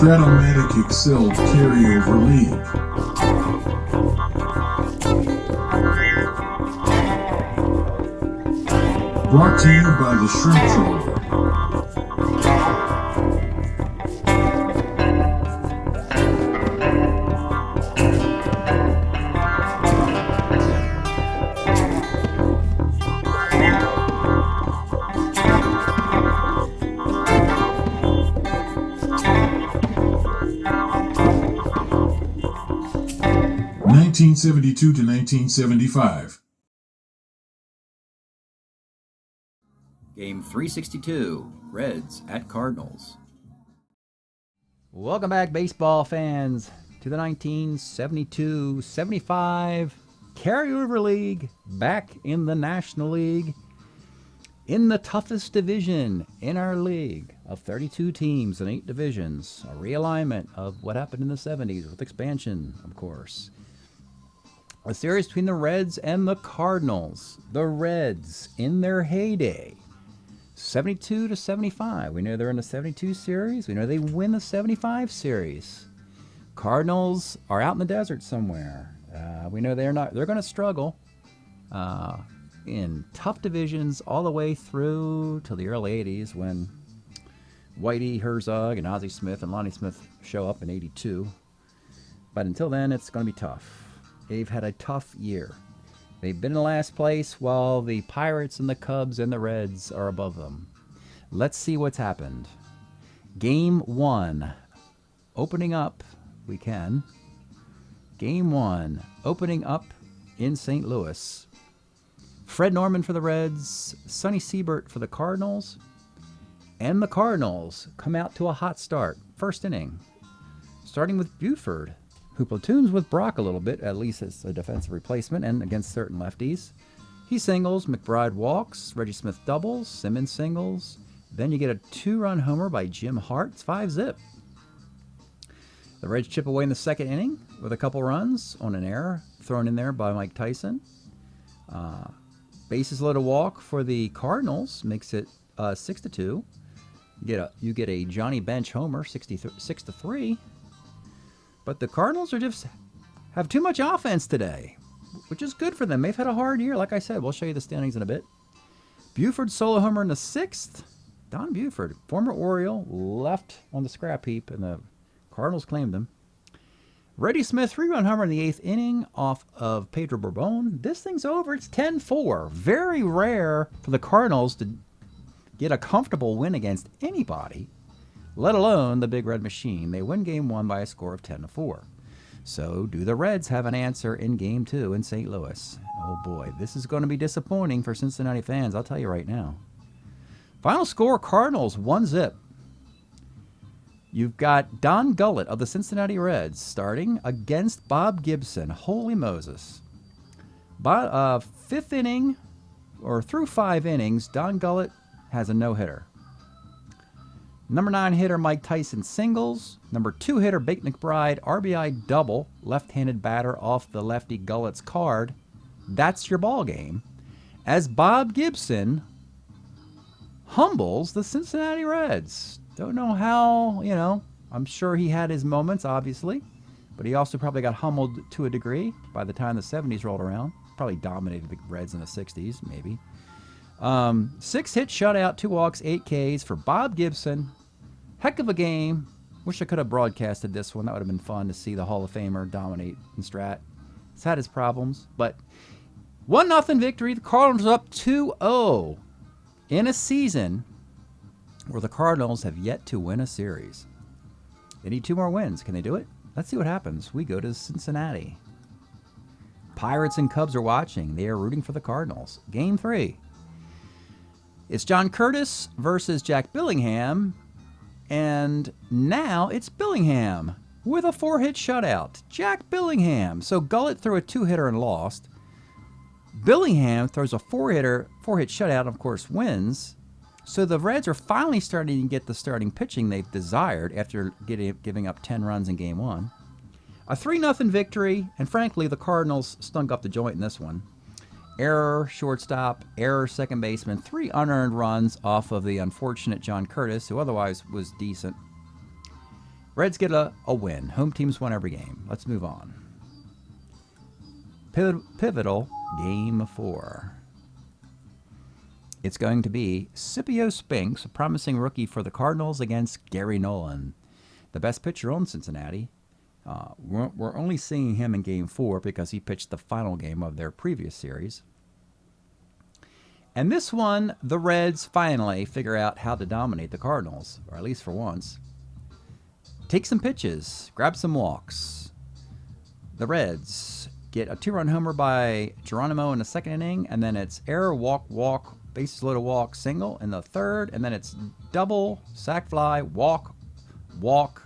Strat-O-Matic Excel Carryover League. Brought to you by the Shrimp Troller. 1972 to 1975. Game 362, Reds at Cardinals. Welcome back, baseball fans, to the 1972-75 Carryover League, back in the National League, in the toughest division in our league of 32 teams and 8 divisions, a realignment of what happened in the 70s with expansion, of course. A series between the Reds and the Cardinals. The Reds, in their heyday, 72 to 75. We know they're in the 72 series. We know they win the 75 series. Cardinals are out in the desert somewhere. We know they're going to struggle in tough divisions all the way through to the early 80s when Whitey Herzog and Ozzie Smith and Lonnie Smith show up in 82. But until then, it's going to be tough. They've had a tough year. They've been in last place while the Pirates and the Cubs and the Reds are above them. Let's see what's happened. Game 1. Opening up, we can. Game 1. Opening up in St. Louis. Fred Norman for the Reds. Sonny Siebert for the Cardinals. And the Cardinals come out to a hot start. First inning. Starting with Buford, who platoons with Brock a little bit, at least as a defensive replacement and against certain lefties. He singles, McBride walks, Reggie Smith doubles, Simmons singles. Then you get a 2-run homer by Jim Hart. It's 5-zip. The Reds chip away in the second inning with a couple runs on an error thrown in there by Mike Tyson. Bases loaded walk for the Cardinals makes it 6-2. You get a Johnny Bench homer, 6-3. But the Cardinals have too much offense today, which is good for them. They've had a hard year. Like I said, we'll show you the standings in a bit. Buford solo homer in the 6th. Don Buford, former Oriole, left on the scrap heap, and the Cardinals claimed him. Reggie Smith, 3-run homer in the 8th inning off of Pedro Bourbon. This thing's over. It's 10-4. Very rare for the Cardinals to get a comfortable win against anybody, let alone the Big Red Machine. They win Game 1 by a score of 10-4. So do the Reds have an answer in Game 2 in St. Louis? Oh boy, this is going to be disappointing for Cincinnati fans, I'll tell you right now. Final score, Cardinals 1-zip. You've got Don Gullett of the Cincinnati Reds starting against Bob Gibson. Holy Moses. Fifth inning, or through 5 innings, Don Gullett has a no-hitter. Number 9 hitter Mike Tyson singles. Number 2 hitter Bate McBride RBI double. Left-handed batter off the lefty Gullett's card. That's your ball game. As Bob Gibson humbles the Cincinnati Reds. Don't know how, I'm sure he had his moments, obviously. But he also probably got humbled to a degree by the time the 70s rolled around. Probably dominated the Reds in the 60s, maybe. 6-hit shutout, 2 walks, 8 Ks for Bob Gibson. Heck of a game. Wish I could have broadcasted this one. That would have been fun to see the Hall of Famer dominate in Strat. He's had his problems, but 1-0 victory. The Cardinals are up 2-0 in a season where the Cardinals have yet to win a series. They need 2 more wins. Can they do it? Let's see what happens. We go to Cincinnati. Pirates and Cubs are watching. They are rooting for the Cardinals. Game 3. It's John Curtis versus Jack Billingham. And now it's Billingham with a 4-hit shutout. Jack Billingham. So Gullett threw a 2-hitter and lost. Billingham throws a 4-hit shutout and, of course, wins. So the Reds are finally starting to get the starting pitching they've desired after giving up 10 runs in Game 1. A 3-0 victory, and frankly, the Cardinals stunk up the joint in this one. Error shortstop, error second baseman, 3 unearned runs off of the unfortunate John Curtis, who otherwise was decent. Reds get a win. Home teams won every game. Let's move on. Pivotal game 4. It's going to be Scipio Spinks, a promising rookie for the Cardinals, against Gary Nolan, the best pitcher on Cincinnati. We're only seeing him in Game 4 because he pitched the final game of their previous series. And this one, the Reds finally figure out how to dominate the Cardinals, or at least for once. Take some pitches, grab some walks. The Reds get a 2-run homer by Geronimo in the second inning, and then it's error, walk, walk, bases loaded walk, single in the third, and then it's double, sac fly, walk, walk,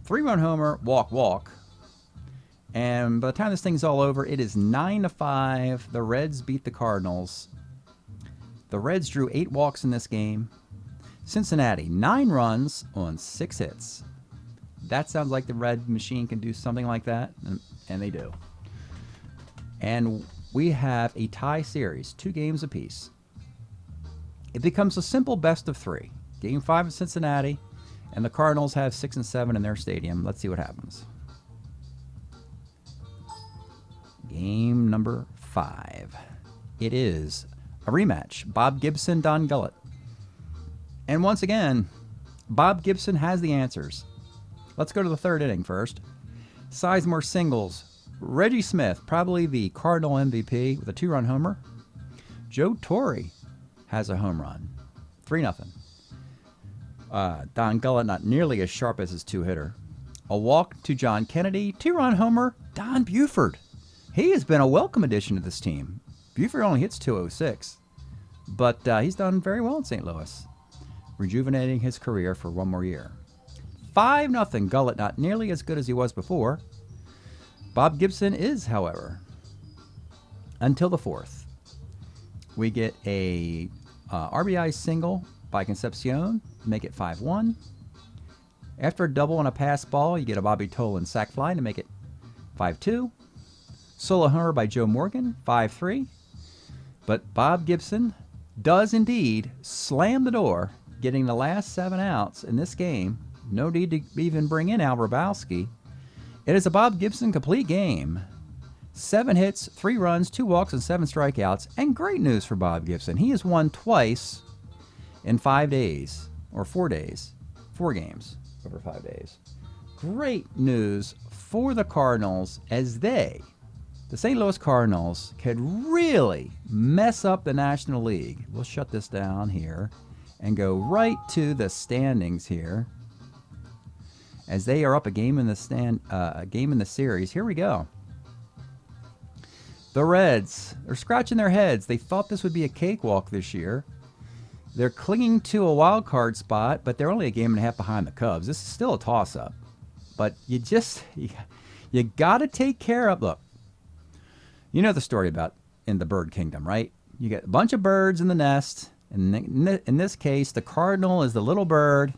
3-run homer, walk, walk. And by the time this thing's all over, it is 9-5. The Reds beat the Cardinals. The Reds drew 8 walks in this game. Cincinnati, 9 runs on 6 hits. That sounds like the Red machine can do something like that, and they do. And we have a tie series, 2 games apiece. It becomes a simple best of 3. Game 5 in Cincinnati, and the Cardinals have 6 and 7 in their stadium. Let's see what happens. Game number 5. It is a rematch. Bob Gibson, Don Gullett. And once again, Bob Gibson has the answers. Let's go to the third inning first. Sizemore singles. Reggie Smith, probably the Cardinal MVP, with a 2-run homer. Joe Torre has a home run. 3-0. Don Gullett not nearly as sharp as his 2-hitter. A walk to John Kennedy. 2-run homer, Don Buford. He has been a welcome addition to this team. Buford only hits .206, but he's done very well in St. Louis, rejuvenating his career for one more year. 5-0. Gullett not nearly as good as he was before. Bob Gibson is, however. Until the 4th. We get a RBI single by Concepcion, make it 5-1. After a double and a pass ball, you get a Bobby Tolan sac fly to make it 5-2. Solo homer by Joe Morgan, 5-3. But Bob Gibson does indeed slam the door, getting the last 7 outs in this game. No need to even bring in Al Hrabowski. It is a Bob Gibson complete game. 7 hits, 3 runs, 2 walks, and 7 strikeouts. And great news for Bob Gibson. He has won twice in 5 days, or 4 days. 4 games over 5 days. Great news for the Cardinals, as they, the St. Louis Cardinals, could really mess up the National League. We'll shut this down here and go right to the standings here, as they are up a game in the series. Here we go. The Reds are scratching their heads. They thought this would be a cakewalk this year. They're clinging to a wild card spot, but they're only a game and a half behind the Cubs. This is still a toss-up. But you got to take care of. Look, you know the story about in the bird kingdom, right? You get a bunch of birds in the nest. And in this case, the cardinal is the little bird.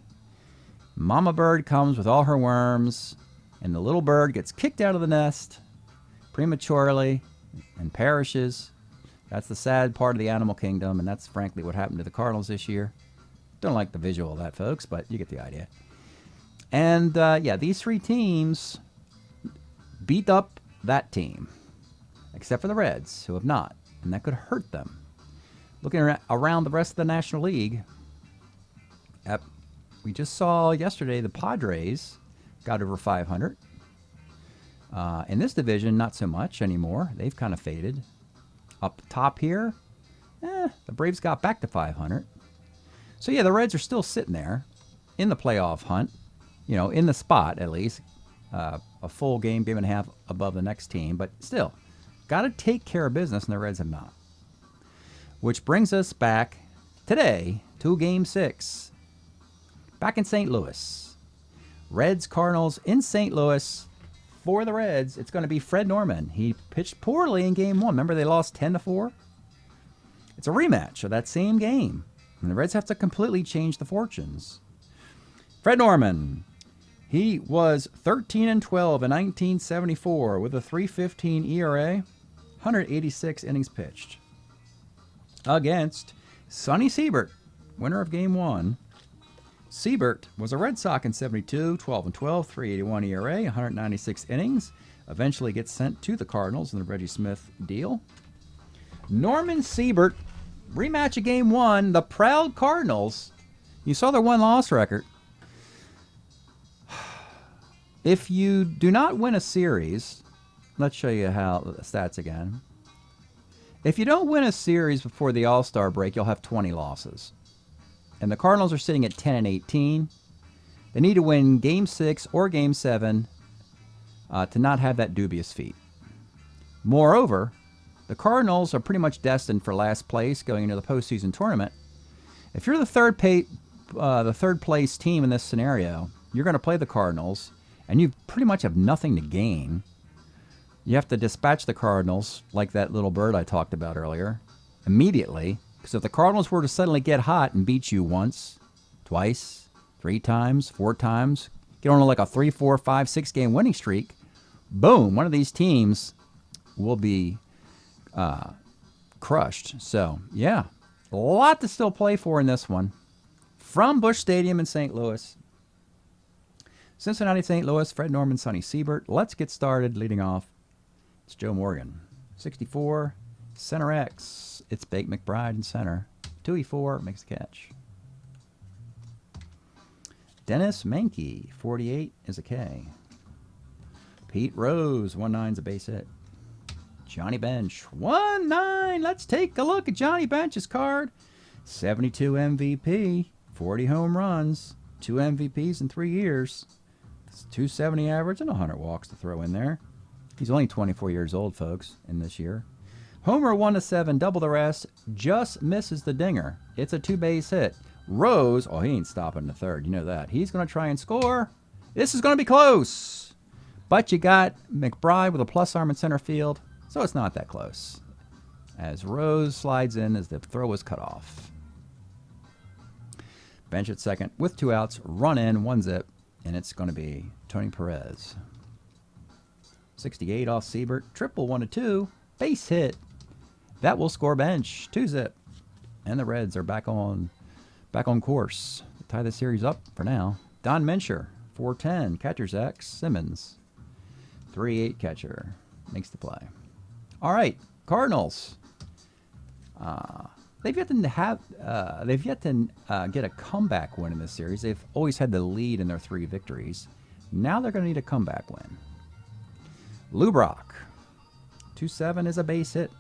Mama bird comes with all her worms, and the little bird gets kicked out of the nest prematurely and perishes. That's the sad part of the animal kingdom, and that's frankly what happened to the Cardinals this year. Don't like the visual of that, folks, but you get the idea. And, these 3 teams beat up that team, except for the Reds, who have not, and that could hurt them. Looking around the rest of the National League, we just saw yesterday the Padres got over 500. In this division, not so much anymore. They've kind of faded. Up top here, the Braves got back to 500. So, the Reds are still sitting there in the playoff hunt, in the spot at least. A full game and a half above the next team. But still, got to take care of business, and the Reds have not. Which brings us back today to Game 6. Back in St. Louis. Reds, Cardinals in St. Louis. For the Reds, it's going to be Fred Norman. He pitched poorly in Game 1. Remember, they lost 10-4? It's a rematch of that same game. And the Reds have to completely change the fortunes. Fred Norman. He was 13-12 in 1974 with a 3.15 ERA, 186 innings pitched. Against Sonny Siebert, winner of Game 1. Siebert was a Red Sox in 72, 12-12, 381 ERA, 196 innings. Eventually gets sent to the Cardinals in the Reggie Smith deal. Norman Siebert, rematch of Game 1, the proud Cardinals. You saw their win-loss record. If you do not win a series, let's show you how the stats again. If you don't win a series before the All-Star break, you'll have 20 losses. And the Cardinals are sitting at 10-18. They need to win Game 6 or Game 7 to not have that dubious feat. Moreover, the Cardinals are pretty much destined for last place going into the postseason tournament. If you're the third place team in this scenario, you're going to play the Cardinals, and you pretty much have nothing to gain. You have to dispatch the Cardinals, like that little bird I talked about earlier, immediately. Because if the Cardinals were to suddenly get hot and beat you once, twice, 3 times, 4 times, get on like a 3, 4, 5, 6 game winning streak, boom, one of these teams will be crushed. So, yeah, a lot to still play for in this one. From Busch Stadium in St. Louis. Cincinnati, St. Louis, Fred Norman, Sonny Siebert. Let's get started. Leading off, it's Joe Morgan. 64, center X. It's Bake McBride in center. 2E4 makes the catch. Dennis Menke, 48 is a K. Pete Rose, 1-9's a base hit. Johnny Bench, 1-9. Let's take a look at Johnny Bench's card. 72 MVP, 40 home runs, 2 MVPs in 3 years. It's 270 average and 100 walks to throw in there. He's only 24 years old, folks, in this year. Homer 1-7, double the rest, just misses the dinger. It's a 2-base hit. Rose, oh, he ain't stopping the third. You know that. He's going to try and score. This is going to be close. But you got McBride with a plus arm in center field, so it's not that close. As Rose slides in as the throw was cut off. Bench at second with 2 outs, run in, 1 zip, and it's going to be Tony Perez. 68 off Siebert, triple 1-2, base hit. That will score Bench, 2 zip. And the Reds are back on course. Tie the series up for now. Don Mincher, 410, catcher's X. Simmons, 3-8 catcher, makes the play. All right, Cardinals. They've yet to get a comeback win in this series. They've always had the lead in their 3 victories. Now they're going to need a comeback win. Lou Brock, 2-7 is a base hit.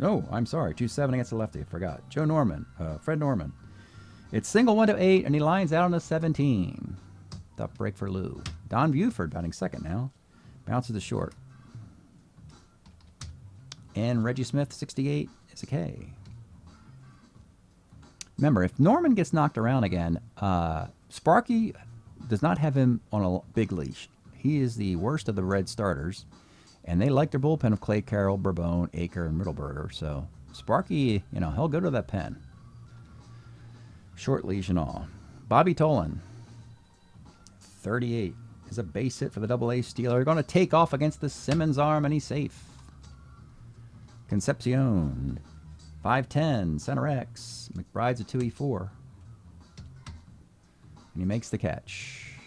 Oh, I'm sorry, 2-7 against the lefty. I forgot. Fred Norman. It's single 1-8, and he lines out on a 17. Tough break for Lou. Don Buford batting second now. Bounces to short. And Reggie Smith, 68 is a K. Remember, if Norman gets knocked around again, Sparky does not have him on a big leash. He is the worst of the Red starters, and they like their bullpen of Clay Carroll, Bourbon, Aker, and Middleberger. So Sparky, he'll go to that pen. Short leash and all. Bobby Tolan, 38, is a base hit for the Double-A Steeler. They're going to take off against the Simmons arm, and he's safe. Concepcion, 5'10", center X. McBride's a 2E4. And he makes the catch.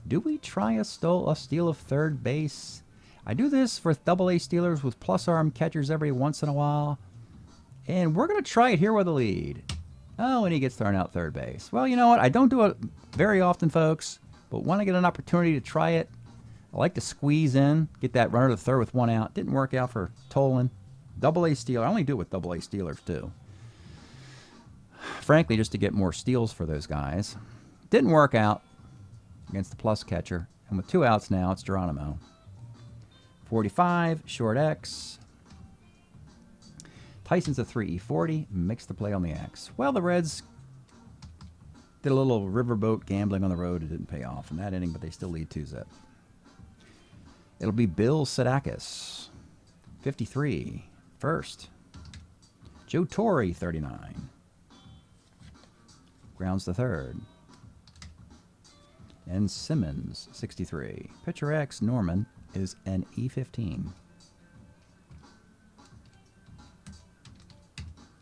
Do we try a steal of third base? I do this for Double-A Steelers with plus arm catchers every once in a while. And we're going to try it here with a lead. Oh, and he gets thrown out third base. Well, you know what? I don't do it very often, folks. But when I get an opportunity to try it, I like to squeeze in, get that runner to third with 1 out. Didn't work out for Tolan. Double-A Steeler. I only do it with Double-A Steelers, too. Frankly, just to get more steals for those guys. Didn't work out against the plus catcher. And with 2 outs now, it's Geronimo. 45, short X. Tyson's a 3E40, makes the play on the X. Well, the Reds did a little riverboat gambling on the road. It didn't pay off in that inning, but they still lead 2-zip. It'll be Bill Sadakis, 53, first. Joe Torre, 39. Grounds the third. And Simmons, 63. Pitcher X, Norman, is an E15.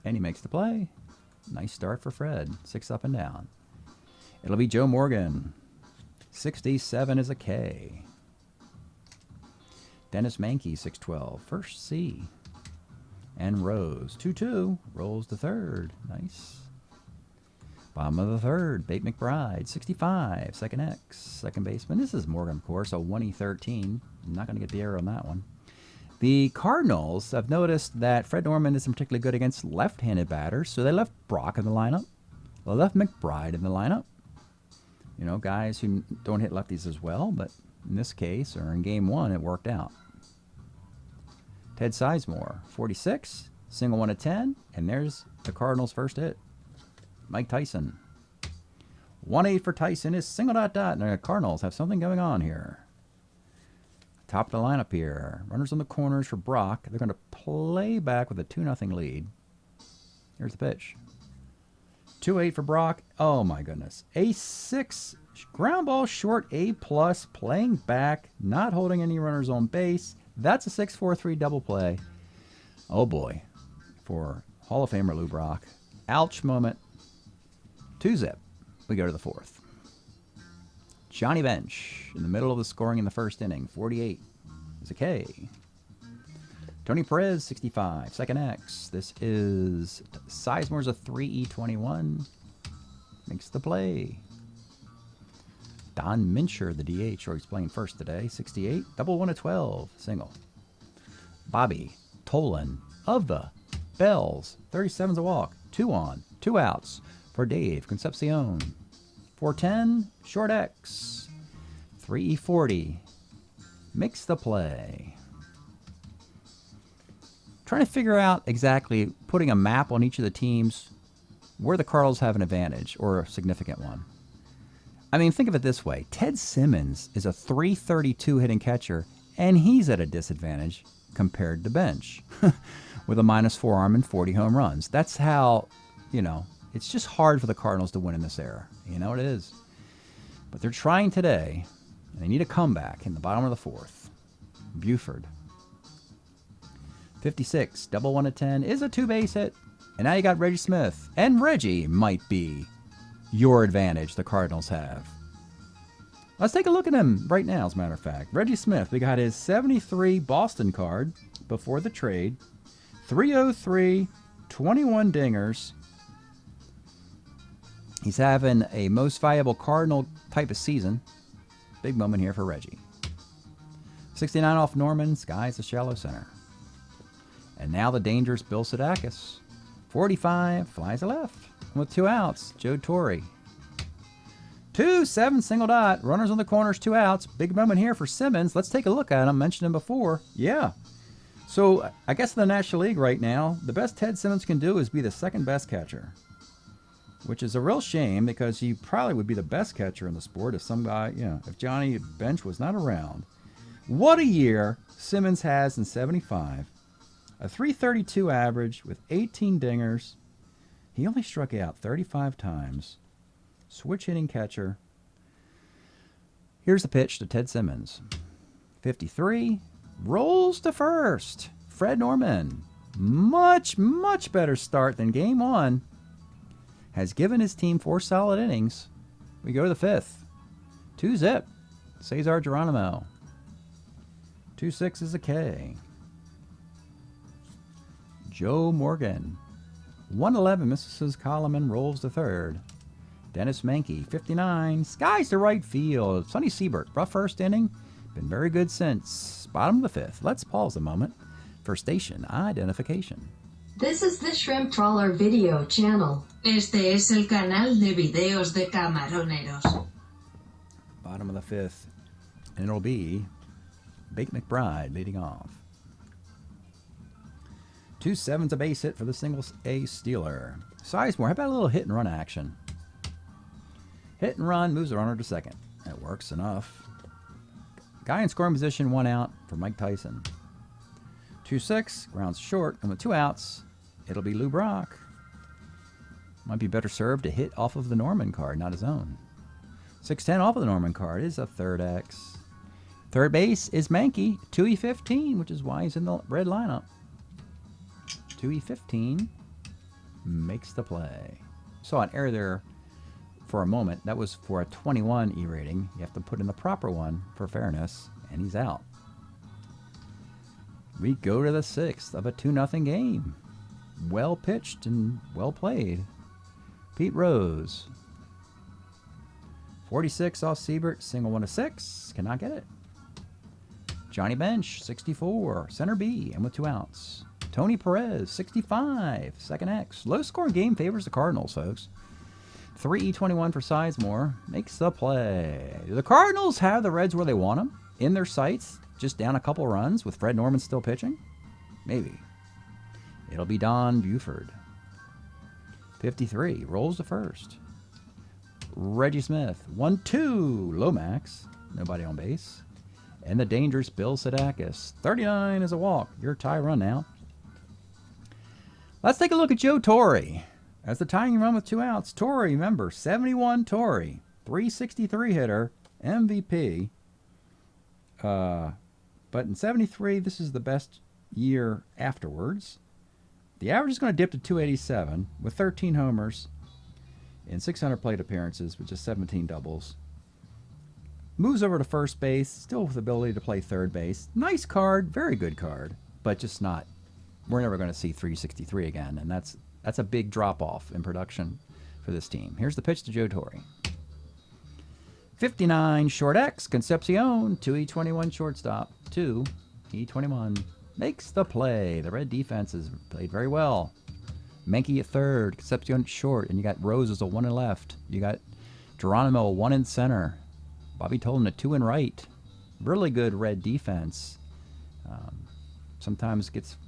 And he makes the play. Nice start for Fred. 6 up and down. It'll be Joe Morgan. 67 is a K. Dennis Mankey, 612. First C. And Rose, 2-2. Rolls to third. Nice. Bottom of the third, Bate McBride, 65. Second X. Second baseman. This is Morgan, of course, so 1E13. I'm not going to get the error on that one. The Cardinals, I've noticed that Fred Norman isn't particularly good against left-handed batters, so they left Brock in the lineup. They left McBride in the lineup. You know, guys who don't hit lefties as well, but in this case, or in game one, it worked out. Ted Sizemore, 46, single 1 of 10, and there's the Cardinals' first hit. Mike Tyson. 1-8 for Tyson is single ... And the Cardinals have something going on here. Top of the lineup here. Runners on the corners for Brock. They're going to play back with a 2-0 lead. Here's the pitch. 2-8 for Brock. Oh my goodness. A6. Ground ball short, A+, playing back, not holding any runners on base. That's a 6-4-3 double play. Oh boy. For Hall of Famer Lou Brock. Ouch moment. 2-zip. We go to the fourth. Johnny Bench in the middle of the scoring in the first inning. 48 is a K. Tony Perez, 65. Second X. This is Sizemore's a 3E21. Makes the play. Don Mincher, the DH, or he's playing first today. 68. Double 1 of 12. Single. Bobby Tolan of the Bells. 37's a walk. 2 on. 2 outs for Dave Concepcion. 410. Short X. 3E40. Makes the play. Trying to figure out exactly, putting a map on each of the teams, where the Cardinals have an advantage, or a significant one. I mean, think of it this way. Ted Simmons is a 332 hitting catcher, and he's at a disadvantage compared to Bench with a -4 arm and 40 home runs. That's how, you know, it's just hard for the Cardinals to win in this era. You know it is. But they're trying today, and they need a comeback in the bottom of the fourth. Buford. 56, double 1 of 10 is a 2-base hit. And now you got Reggie Smith. And Reggie might be your advantage the Cardinals have. Let's take a look at him right now, as a matter of fact. Reggie Smith, we got his 73 Boston card before the trade. 303, 21 dingers. He's having a most valuable Cardinal type of season. Big moment here for Reggie. 69 off Norman, Sky's the shallow center. And now the dangerous Bill Sadakis. 45, flies to left. With 2 outs, Joe Torre. 2-7 single dot. Runners on the corners, 2 outs. Big moment here for Simmons. Let's take a look at him. Mentioned him before. Yeah. So I guess in the National League right now, the best Ted Simmons can do is be the second best catcher. Which is a real shame because he probably would be the best catcher in the sport if some guy, you know, if Johnny Bench was not around. What a year Simmons has in 75. A 332 average with 18 dingers. He only struck out 35 times. Switch hitting catcher. Here's the pitch to Ted Simmons. 53. Rolls to first. Fred Norman. Much, much better start than game one. Has given his team 4 solid innings. We go to the fifth. 2-zip. Cesar Geronimo. 2-6 is a K. Joe Morgan. 111 misses his column and rolls to third. Dennis Mankey, 59. Skies to right field. Sonny Siebert, rough first inning. Been very good since. Bottom of the fifth. Let's pause a moment for station identification. This is the Shrimp Trawler video channel. Este es el canal de videos de camaroneros. Bottom of the fifth. And it'll be Bate McBride leading off. 2-7's a base hit for the single A Steeler. Sizemore, how about a little hit and run action? Hit and run, moves the runner to second. That works enough. Guy in scoring position, 1 out for Mike Tyson. 2-6, grounds short, and with 2 outs, it'll be Lou Brock. Might be better served to hit off of the Norman card, not his own. 6-10 off of the Norman card is a third X. Third base is Mankey, 2E15, which is why he's in the red lineup. 2E15 makes the play. Saw an error there for a moment. That was for a 21 E rating. You have to put in the proper one for fairness, and he's out. We go to the 6th of a 2-0 game. Well pitched and well played. Pete Rose. 46 off Siebert, single 1-6. Cannot get it. Johnny Bench, 64. Center B, and with 2 outs. Tony Perez, 65. Second X. Low scoring game favors the Cardinals, folks. 3E21 for Sizemore. Makes the play. Do the Cardinals have the Reds where they want them? In their sights? Just down a couple runs with Fred Norman still pitching? Maybe. It'll be Don Buford. 53. Rolls to first. Reggie Smith. 1-2. Lomax. Nobody on base. And the dangerous Bill Sadakis. 39 is a walk. Your tie run now. Let's take a look at Joe Torre. As the tying run with 2 outs. Torre, remember, 71 Torre. 363 hitter. MVP. But in 73, this is the best year afterwards. The average is going to dip to 287 with 13 homers and 600 plate appearances with just 17 doubles. Moves over to first base, still with the ability to play third base. Nice card, very good card, but just not. We're never going to see 363 again, and that's a big drop-off in production for this team. Here's the pitch to Joe Torre. 59 short X, Concepcion, 2E21 shortstop, 2E21 makes the play. The Red defense has played very well. Menke at third, Concepcion at short, and you got Rose as a 1 in left. You got Geronimo a 1 in center. Bobby Tolan a 2 in right. Really good Red defense. Sometimes gets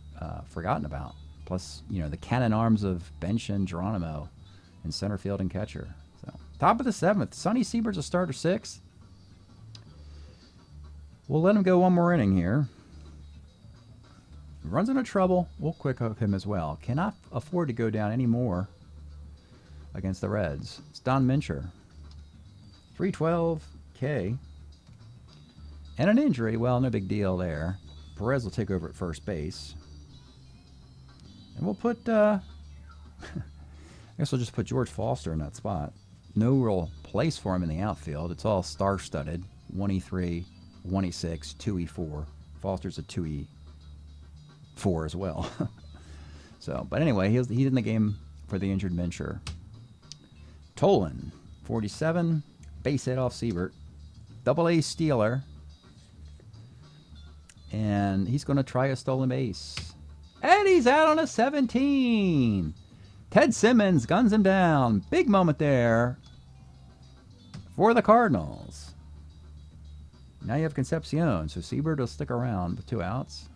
forgotten about. Plus, you know, the cannon arms of Bench and Geronimo in center field and catcher. So, top of the 7th. Sonny Siebert's a starter 6. We'll let him go one more inning here. Runs into trouble. We'll quick hook him as well. Cannot afford to go down any more against the Reds. It's Don Mincher. 312 K. And an injury. Well, no big deal there. Perez will take over at first base. And we'll put, I guess we'll just put George Foster in that spot. No real place for him in the outfield. It's all star-studded. 1E3, 1E6, 2E4. Foster's a 2E4 as well. So, but anyway, he's in the game for the injured Mincher. Tolan, 47, base hit off Siebert. Double-A stealer. And he's going to try a stolen base. And he's out on a 17. Ted Simmons guns him down. Big moment there for the Cardinals. Now you have Concepcion, so Siebert will stick around with 2 outs.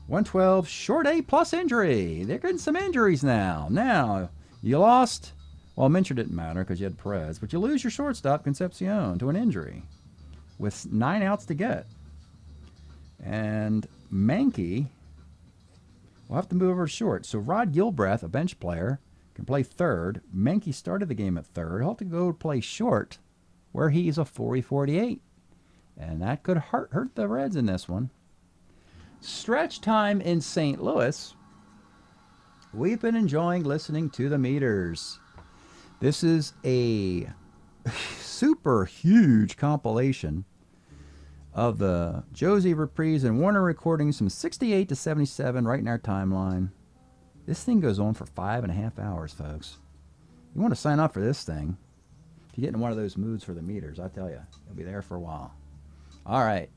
112, short A plus injury. They're getting some injuries now. Now, you lost. Well, Mincher didn't matter because you had Perez, but you lose your shortstop, Concepcion, to an injury with 9 outs to get. And Menke will have to move over short. So Rod Gilbreth, a bench player, can play third. Menke started the game at third. He'll have to go play short, where he's a 40-48. And that could hurt the Reds in this one. Stretch time in St. Louis. We've been enjoying listening to the meters. This is a super huge compilation of the Josie Reprise and Warner recordings from 68 to 77 right in our timeline. This thing goes on for 5.5 hours, folks. You want to sign up for this thing. If you get in one of those moods for the meters, I tell you, you'll be there for a while. All right,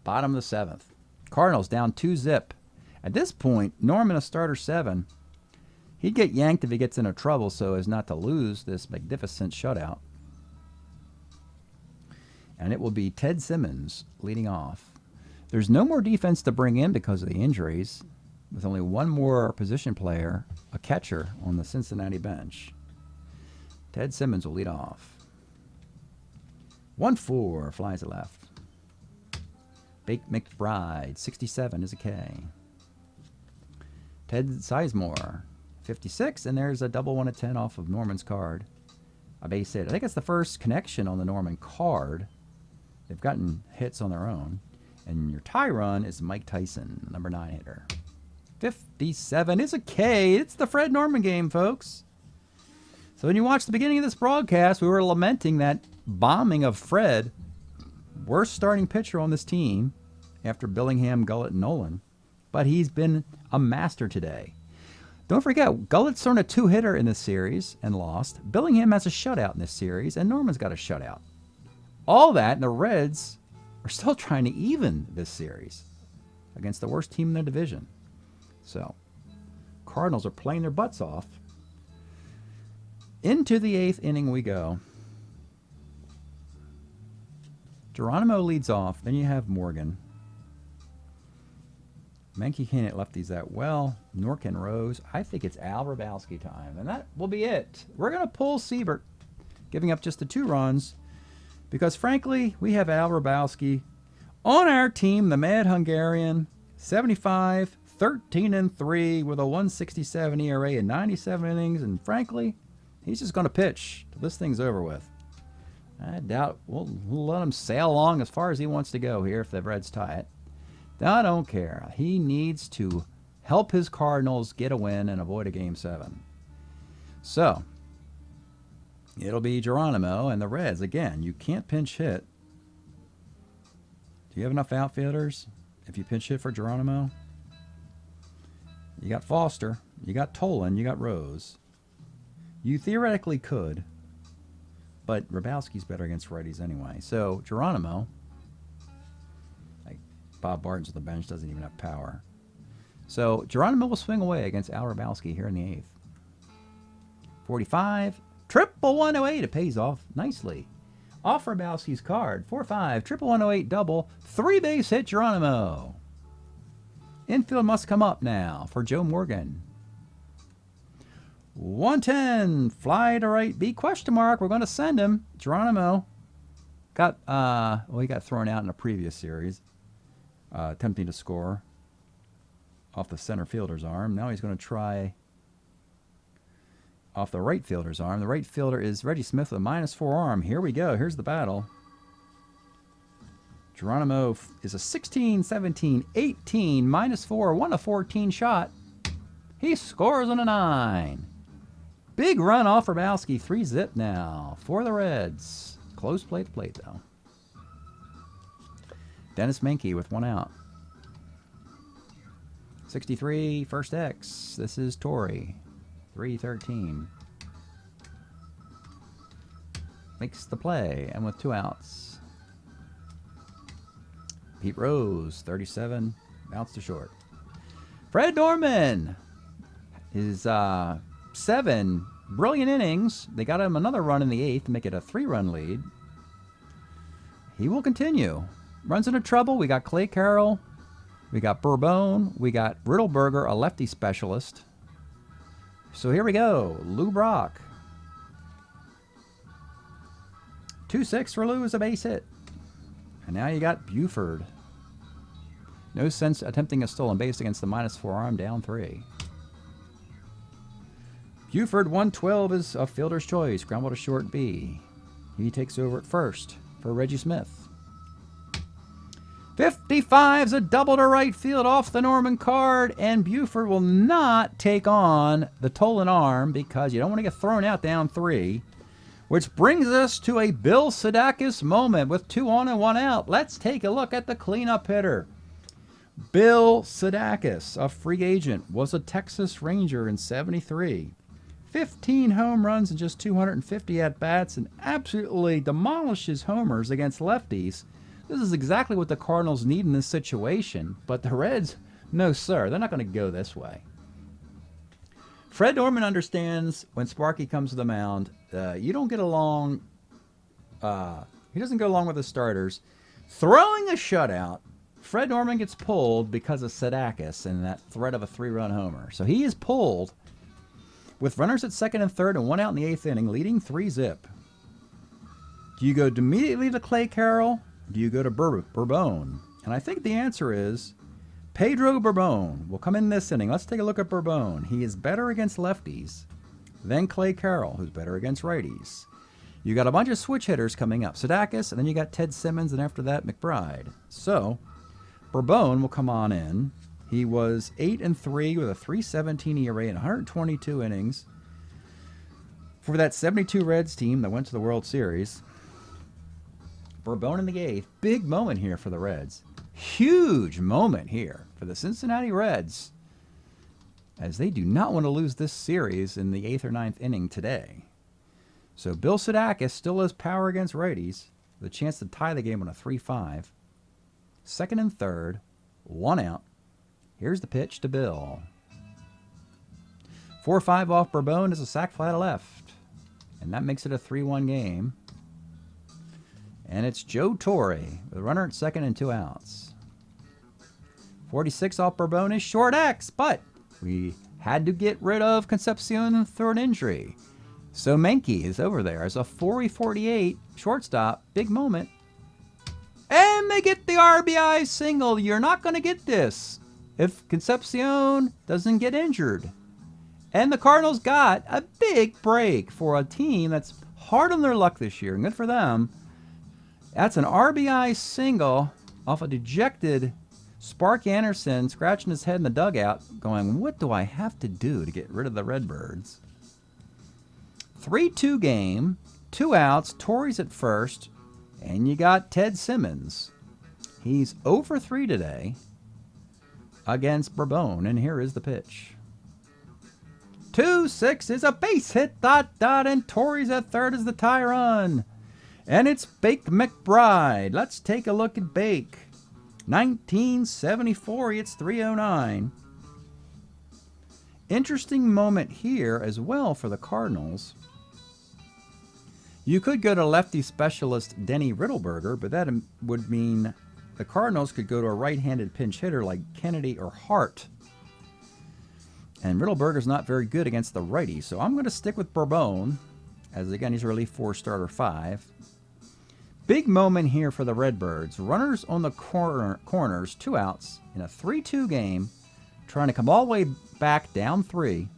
bottom of the 7th. Cardinals down 2-zip. At this point, Norman a starter 7. He'd get yanked if he gets into trouble so as not to lose this magnificent shutout. And it will be Ted Simmons leading off. There's no more defense to bring in because of the injuries, with only one more position player, a catcher, on the Cincinnati bench. Ted Simmons will lead off. 1-4, flies to left. Bake McBride, 67 is a K. Ted Sizemore, 56, and there's a double 1 at 10 off of Norman's card. A base hit. I think it's the first connection on the Norman card. They've gotten hits on their own. And your tie run is Mike Tyson, number 9 hitter. 57 is a K. It's the Fred Norman game, folks. So when you watch the beginning of this broadcast, we were lamenting that bombing of Fred, worst starting pitcher on this team after Billingham, Gullett, and Nolan. But he's been a master today. Don't forget, Gullett's thrown a 2-hitter in this series and lost. Billingham has a shutout in this series, and Norman's got a shutout. All that, and the Reds are still trying to even this series against the worst team in their division. So, Cardinals are playing their butts off. Into the 8th inning we go. Geronimo leads off. Then you have Morgan. Menke can't hit lefties that well. Norkin Rose. I think it's Al Hrabowski time. And that will be it. We're going to pull Siebert, giving up just the 2 runs. Because, frankly, we have Al Hrabowski on our team, the Mad Hungarian. 75, 13-3 with a 167 ERA in 97 innings. And, frankly, he's just going to pitch till this thing's over with. I doubt we'll let him sail along as far as he wants to go here if the Reds tie it. I don't care. He needs to help his Cardinals get a win and avoid a Game 7. So, it'll be Geronimo and the Reds. Again, you can't pinch hit. Do you have enough outfielders if you pinch hit for Geronimo? You got Foster, you got Tolan, you got Rose. You theoretically could, but Hrabowski's better against righties anyway. So, Geronimo... Bob Barton's on the bench, doesn't even have power. So Geronimo will swing away against Al Hrabowski here in the 8th. 45, 11108. It pays off nicely. Off Hrabowski's card. 4-5, 11108 double. 3-base hit Geronimo. Infield must come up now for Joe Morgan. 110, fly to right B question mark. We're going to send him. Geronimo got he got thrown out in a previous series. Attempting to score off the center fielder's arm. Now he's going to try off the right fielder's arm. The right fielder is Reggie Smith with a -4 arm. Here we go. Here's the battle. Geronimo is a 16, 17, 18, -4, 1-14 shot. He scores on a 9. Big run off Hrabowski. 3-zip now for the Reds. Close play to plate, though. Dennis Menke with 1 out. 63, first X. This is Torrey. 3-13. Makes the play, and with 2 outs. Pete Rose, 37, bounce to short. Fred Norman is 7 brilliant innings. They got him another run in the 8th to make it a 3-run lead. He will continue. Runs into trouble. We got Clay Carroll. We got Bourbon. We got Riddleberger, a lefty specialist. So here we go. Lou Brock. 2-6 for Lou is a base hit. And now you got Buford. No sense attempting a stolen base against the -4 arm, down 3. Buford, 112 is a fielder's choice. Ground to short B. He takes over at first for Reggie Smith. 55's a double to right field off the Norman card, and Buford will not take on the Tolan arm because you don't want to get thrown out down 3. Which brings us to a Bill Sadakis moment with 2 on and 1 out. Let's take a look at the cleanup hitter. Bill Sadakis, a free agent, was a Texas Ranger in 73. 15 home runs and just 250 at-bats, and absolutely demolishes homers against lefties. This is exactly what the Cardinals need in this situation, but the Reds, no sir, they're not going to go this way. Fred Norman understands when Sparky comes to the mound, you don't get along, he doesn't go along with the starters. Throwing a shutout, Fred Norman gets pulled because of Sadakis and that threat of a 3-run homer. So he is pulled with runners at second and third and 1 out in the 8th inning, leading 3-zip. Do you go immediately to Clay Carroll? Do you go to Bourbon? And I think the answer is Pedro Bourbon will come in this inning. Let's take a look at Bourbon. He is better against lefties than Clay Carroll, who's better against righties. You got a bunch of switch hitters coming up. Sadakis, and then you got Ted Simmons, and after that, McBride. So, Bourbon will come on in. He was 8-3 with a 3.17 ERA in 122 innings. For that 72 Reds team that went to the World Series, Bourbon in the 8th. Big moment here for the Reds. Huge moment here for the Cincinnati Reds, as they do not want to lose this series in the 8th or 9th inning today. So Bill Sadakis still has power against righties, with a chance to tie the game on a 3-5. Second and third, 1 out. Here's the pitch to Bill. 4-5 off Bourbon is a sac fly to left, and that makes it a 3-1 game. And it's Joe Torre with a runner at second and 2 outs. 46 off Bourbon is short X, but we had to get rid of Concepcion through an injury. So Menke is over there as a 4-48 shortstop. Big moment. And they get the RBI single. You're not going to get this if Concepcion doesn't get injured. And the Cardinals got a big break for a team that's hard on their luck this year. And good for them. That's an RBI single off a dejected Spark Anderson, scratching his head in the dugout, going, what do I have to do to get rid of the Redbirds? 3-2 game, 2 outs, Torrey's at first, and you got Ted Simmons. He's 0-for-3 today against Bourbon, and here is the pitch. 2-6 is a base hit, and Torrey's at third as the tie run. And it's Bake McBride. Let's take a look at Bake. 1974, it's 309. Interesting moment here as well for the Cardinals. You could go to lefty specialist Denny Riddleberger, but that would mean the Cardinals could go to a right-handed pinch hitter like Kennedy or Hart. And Riddleberger's not very good against the righty, so I'm going to stick with Bourbon, as again he's a relief 4-starter 5. Big moment here for the Redbirds. Runners on the corners, 2 outs in a 3-2 game, trying to come all the way back down 3.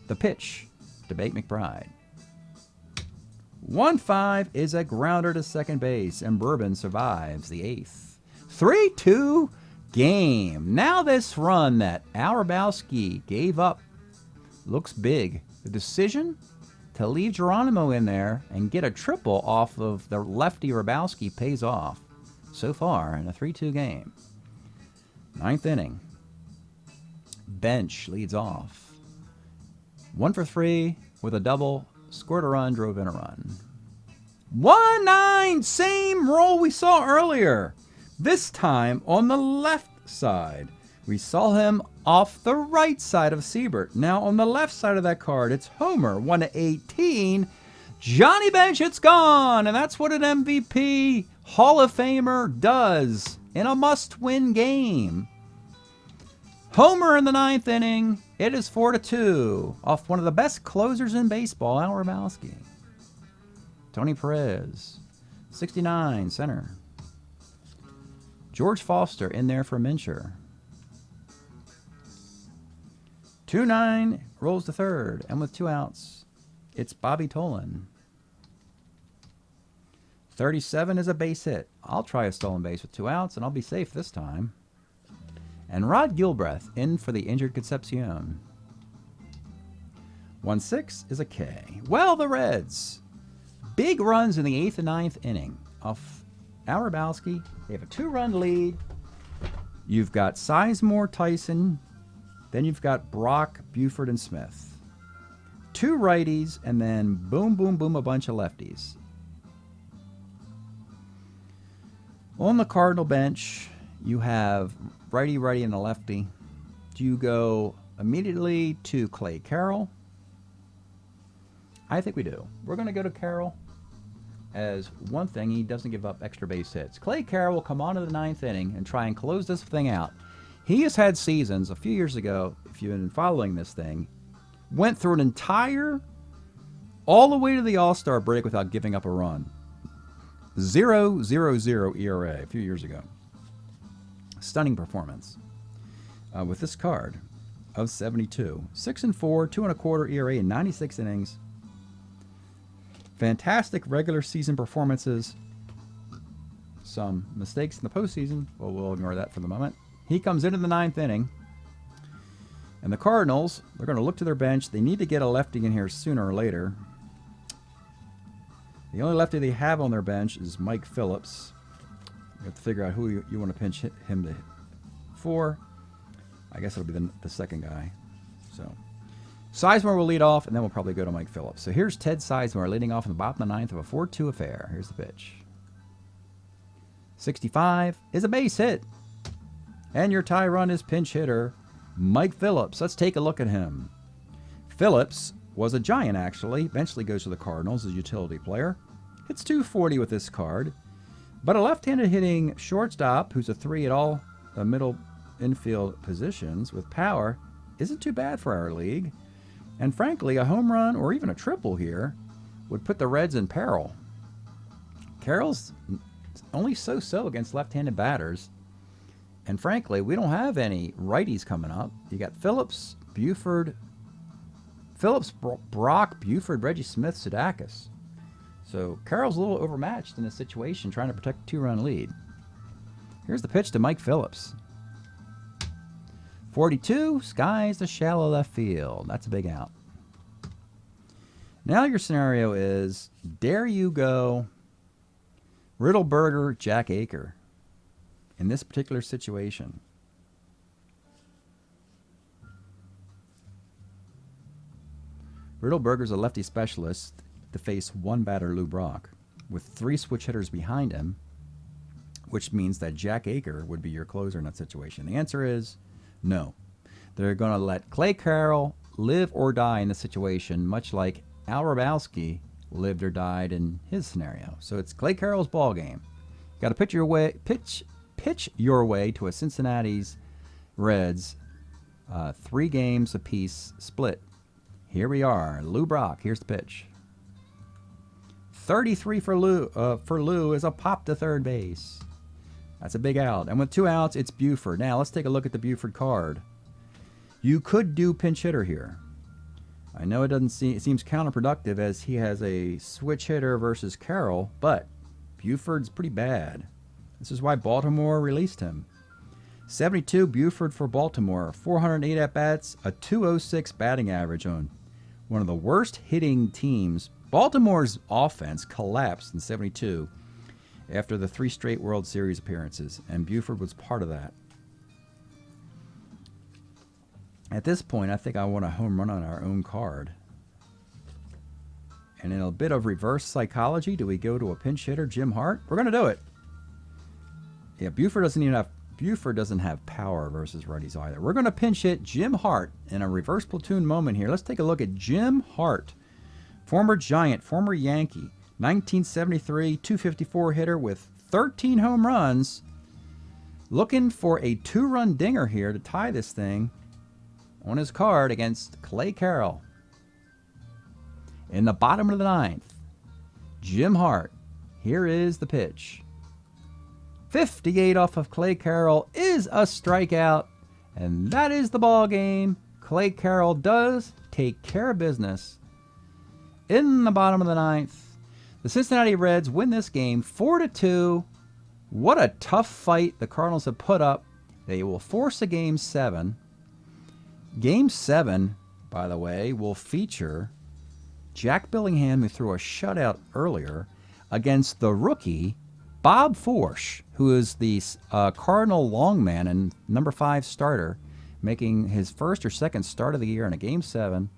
The pitch to Bake McBride. 1-5 is a grounder to second base, and Bourbon survives the 8th. 3-2 game. Now this run that Al Hrabowski gave up looks big. The decision to leave Geronimo in there and get a triple off of the lefty Hrabowski pays off so far in a 3-2 game. 9th inning. Bench leads off. 1-for-3 with a double, scored a run, drove in a run. 1-9, same roll we saw earlier. This time on the left side. We saw him off the right side of Siebert. Now on the left side of that card, it's Homer, 1-18. Johnny Bench, it's gone. And that's what an MVP Hall of Famer does in a must-win game. Homer in the 9th inning. It is 4-2 off one of the best closers in baseball, Al Hrabowski. Tony Perez, 69, center. George Foster in there for Mincher. 2-9 rolls to third, and with 2 outs, it's Bobby Tolan. 37 is a base hit. I'll try a stolen base with 2 outs, and I'll be safe this time. And Rod Gilbreth in for the injured Concepcion. 1-6 is a K. Well, the Reds. Big runs in the 8th and 9th inning off Al Hrabowski. They have a 2-run lead. You've got Sizemore, Tyson. Then you've got Brock, Buford, and Smith. 2 righties, and then boom, boom, boom, a bunch of lefties. On the Cardinal bench, you have righty, righty, and a lefty. Do you go immediately to Clay Carroll? I think we do. We're going to go to Carroll. As one thing, he doesn't give up extra base hits. Clay Carroll will come on to the 9th inning and try and close this thing out. He has had seasons, a few years ago, if you've been following this thing, went through an entire, all the way to the All-Star break without giving up a run. 0.00 ERA a few years ago. Stunning performance with this card of 72. 6-4, 2.25 ERA in 96 innings. Fantastic regular season performances. Some mistakes in the postseason. Well, we'll ignore that for the moment. He comes into the 9th inning. And the Cardinals, they're going to look to their bench. They need to get a lefty in here sooner or later. The only lefty they have on their bench is Mike Phillips. You have to figure out who you want to pinch him for. I guess it'll be the second guy. So Sizemore will lead off, and then we'll probably go to Mike Phillips. So here's Ted Sizemore leading off in the bottom of the ninth of a 4-2 affair. Here's the pitch. 65 is a base hit. And your tie run is pinch hitter Mike Phillips. Let's take a look at him. Phillips was a Giant, actually. Eventually goes to the Cardinals as a utility player. Hits 240 with this card. But a left-handed hitting shortstop who's a 3 at all middle infield positions with power isn't too bad for our league. And frankly, a home run or even a triple here would put the Reds in peril. Carroll's only so-so against left-handed batters. And frankly, we don't have any righties coming up. You got Phillips, Brock, Buford, Reggie Smith, Sudakis. So Carroll's a little overmatched in this situation, trying to protect a 2-run lead. Here's the pitch to Mike Phillips. 42, skies the shallow left field. That's a big out. Now your scenario is, dare you go Riddleberger, Jack Aker in this particular situation? Riddleberger's a lefty specialist to face one batter, Lou Brock, with 3 switch hitters behind him, which means that Jack Aker would be your closer in that situation. The answer is no. They're going to let Clay Carroll live or die in the situation, much like Al Rabowski lived or died in his scenario. So it's Clay Carroll's ball game. Got to pitch your way to a Cincinnati's Reds 3 games apiece split. Here we are. Lou Brock. Here's the pitch. 33 for Lou is a pop to third base. That's a big out. And with 2 outs, it's Buford. Now, let's take a look at the Buford card. You could do pinch hitter here. I know it seems counterproductive as he has a switch hitter versus Carroll, but Buford's pretty bad. This is why Baltimore released him. 72 Buford for Baltimore. 408 at-bats, a 206 batting average on one of the worst hitting teams. Baltimore's offense collapsed in 72 after the 3 straight World Series appearances, and Buford was part of that. At this point, I think I want a home run on our own card. And in a bit of reverse psychology, do we go to a pinch hitter, Jim Hart? We're going to do it. Yeah, Buford doesn't have power versus righties either. We're going to pinch hit Jim Hart in a reverse platoon moment here. Let's take a look at Jim Hart, former Giant, former Yankee, 1973, 254 hitter with 13 home runs, looking for a 2-run dinger here to tie this thing on his card against Clay Carroll. In the bottom of the 9th, Jim Hart. Here is the pitch. 58 off of Clay Carroll is a strikeout, and that is the ball game. Clay Carroll does take care of business. In the bottom of the 9th, the Cincinnati Reds win this game 4-2. What a tough fight the Cardinals have put up. They will force a Game 7. Game 7, by the way, will feature Jack Billingham, who threw a shutout earlier, against the rookie Bob Forsch, who is the Cardinal longman and number 5 starter, making his first or second start of the year in a Game 7.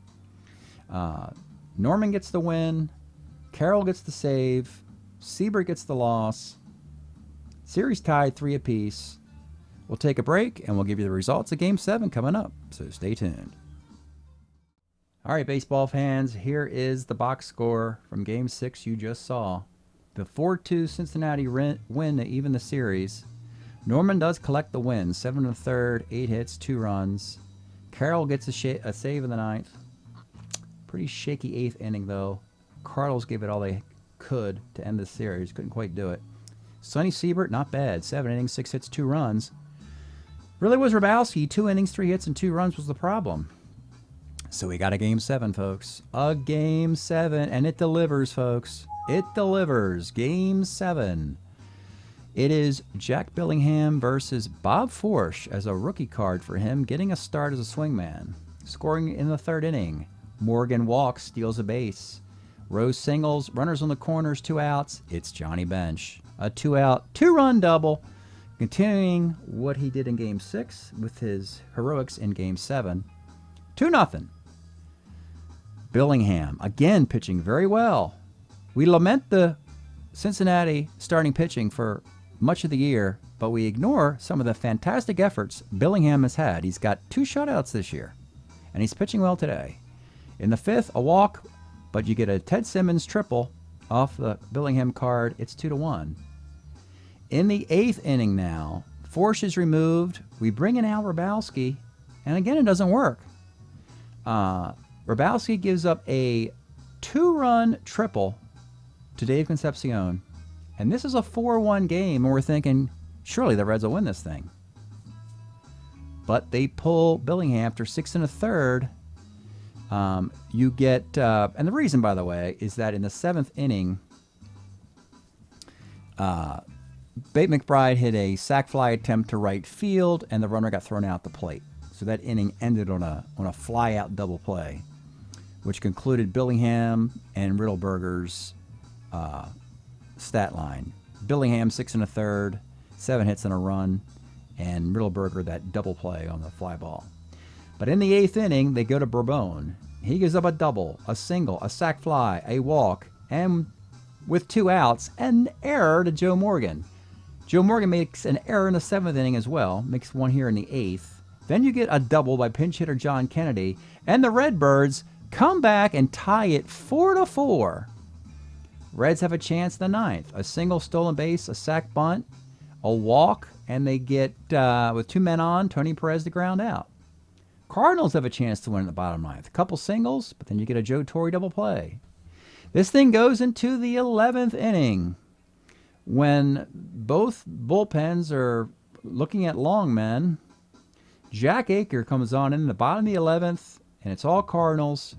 Norman gets the win. Carroll gets the save. Siebert gets the loss. Series tied 3 apiece. We'll take a break, and we'll give you the results of Game 7 coming up, so stay tuned. All right, baseball fans, here is the box score from Game 6 you just saw. The 4-2 Cincinnati win to even the series. Norman does collect the win, 7 1/3, 8 hits, 2 runs. Carroll gets a save in the 9th. Pretty shaky 8th inning, though. Cardinals gave it all they could to end the series. Couldn't quite do it. Sonny Siebert, not bad. 7 innings, 6 hits, 2 runs. Really was Rabowski. 2 innings, 3 hits, and 2 runs was the problem. So we got a Game 7, folks. A Game 7, and it delivers, folks. It delivers. Game 7. It is Jack Billingham versus Bob Forsch as a rookie card for him, getting a start as a swingman. Scoring in the 3rd inning. Morgan walks, steals a base. Rose singles, runners on the corners, 2 outs. It's Johnny Bench. A 2-out, 2-run double, continuing what he did in Game 6 with his heroics in Game 7. 2-0. Billingham, again pitching very well. We lament the Cincinnati starting pitching for much of the year, but we ignore some of the fantastic efforts Billingham has had. He's got 2 shutouts this year, and he's pitching well today. In the 5th, a walk, but you get a Ted Simmons triple off the Billingham card. It's 2-1. In the 8th inning now, Forsch is removed. We bring in Al Hrabowski, and again, it doesn't work. Hrabowski gives up a 2-run triple to Dave Concepcion, and this is a 4-1 game, and we're thinking, surely the Reds will win this thing. But they pull Billingham after 6 1/3. You get, and the reason, by the way, is that in the 7th inning, Babe McBride hit a sac fly attempt to right field, and the runner got thrown out the plate. So that inning ended on a fly out double play, which concluded Billingham and Riddleberger's stat line. Billingham 6 1/3, 7 hits and a run, and Riddleberger that double play on the fly ball. But in the 8th inning, they go to Bourbon. He gives up a double, a single, a sac fly, a walk, and with 2 outs, an error to Joe Morgan. Joe Morgan makes an error in the 7th inning as well, makes one here in the 8th. Then you get a double by pinch hitter John Kennedy, and the Redbirds come back and tie it 4-4. Reds have a chance in the 9th. A single stolen base, a sac bunt, a walk, and they get, with 2 men on, Tony Perez to ground out. Cardinals have a chance to win in the bottom 9th. A couple singles, but then you get a Joe Torre double play. This thing goes into the 11th inning when both bullpens are looking at long men. Jack Aker comes on in the bottom of the 11th, and it's all Cardinals.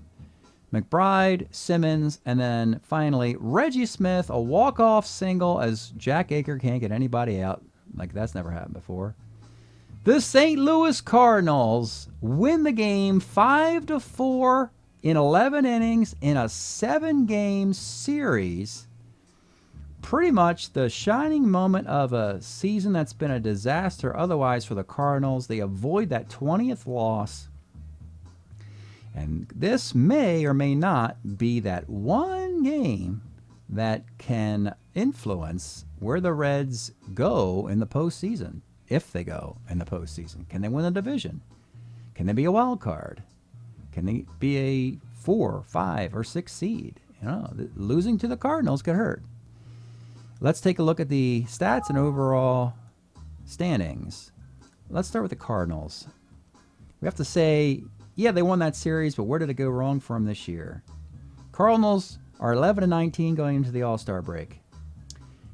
McBride, Simmons, and then finally Reggie Smith, a walk-off single as Jack Aker can't get anybody out. Like that's never happened before. The St. Louis Cardinals win the game 5-4 in 11 innings in a 7-game series. Pretty much the shining moment of a season that's been a disaster otherwise for the Cardinals. They avoid that 20th loss. And this may or may not be that one game that can influence where the Reds go in the postseason. If they go in the postseason. Can they win the division? Can they be a wild card? Can they be a 4, 5, or 6 seed? You know, losing to the Cardinals could hurt. Let's take a look at the stats and overall standings. Let's start with the Cardinals. We have to say, yeah, they won that series, but where did it go wrong for them this year? Cardinals are 11-19 going into the All-Star break.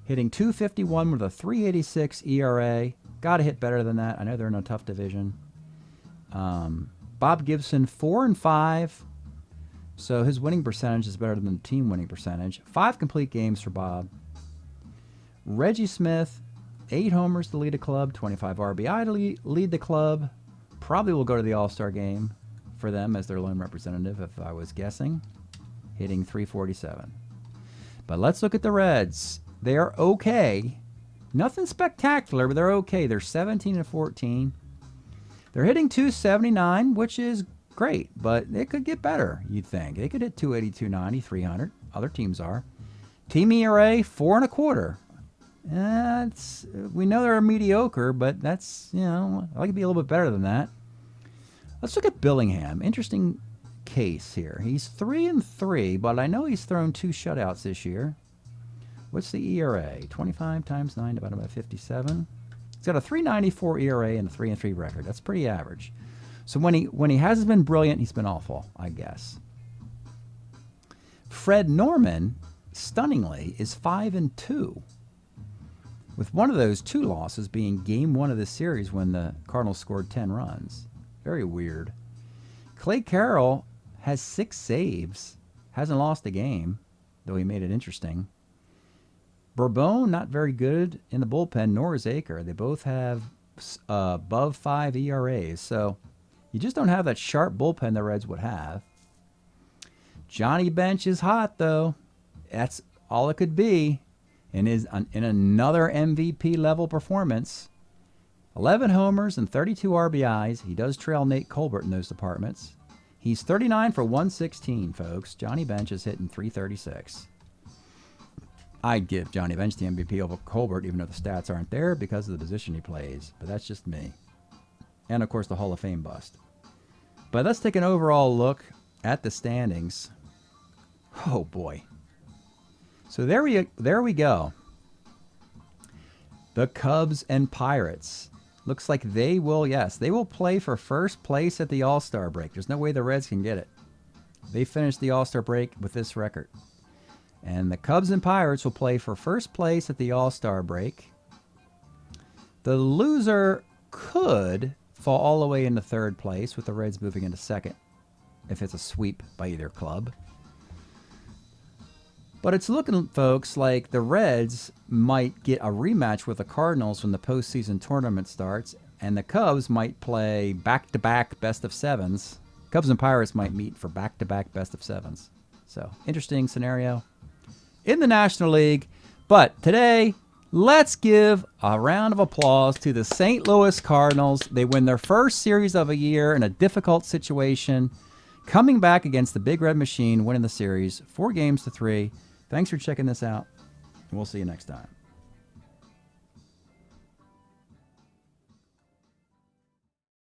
Hitting .251 with a .386 ERA. Got to hit better than that. I know they're in a tough division. Bob Gibson, 4-5. So his winning percentage is better than the team winning percentage. 5 complete games for Bob. Reggie Smith, 8 homers to lead the club, 25 RBI to lead the club. Probably will go to the All-Star game for them as their lone representative, if I was guessing. Hitting .347. But let's look at the Reds. They are okay. Nothing spectacular, but they're okay. They're 17-14. They're hitting .279, which is great, but it could get better, you'd think. They could hit .280, .290, .300. Other teams are. Team ERA, 4.25. We know they're mediocre, but that's, you know, I like to be a little bit better than that. Let's look at Billingham. Interesting case here. He's 3-3, but I know he's thrown 2 shutouts this year. What's the ERA? 25 times 9 divided by 57. He's got a .394 ERA and a 3-3 record. That's pretty average. So when he hasn't been brilliant, he's been awful, I guess. Fred Norman, stunningly, is 5-2. With one of those 2 losses being game 1 of the series when the Cardinals scored 10 runs. Very weird. Clay Carroll has 6 saves. Hasn't lost a game, though he made it interesting. Bourbon, not very good in the bullpen, nor is Aker. They both have above 5 ERAs, so you just don't have that sharp bullpen the Reds would have. Johnny Bench is hot, though. That's all it could be in another MVP level performance. 11 homers and 32 RBIs. He does trail Nate Colbert in those departments. He's 39 for 116, folks. Johnny Bench is hitting 336. I'd give Johnny Bench the MVP over Colbert, even though the stats aren't there because of the position he plays. But that's just me. And, of course, the Hall of Fame bust. But let's take an overall look at the standings. Oh, boy. So there we go. The Cubs and Pirates. Looks like they will play for first place at the All-Star break. There's no way the Reds can get it. They finished the All-Star break with this record. And the Cubs and Pirates will play for first place at the All-Star break. The loser could fall all the way into third place with the Reds moving into second if it's a sweep by either club. But it's looking, folks, like the Reds might get a rematch with the Cardinals when the postseason tournament starts, and the Cubs might play back-to-back best-of-sevens. Cubs and Pirates might meet for back-to-back best-of-sevens. So, interesting scenario in the National League. But today, let's give a round of applause to the St. Louis Cardinals. They win their first series of a year in a difficult situation, coming back against the Big Red Machine, winning the series 4-3. Thanks for checking this out. We'll see you next time.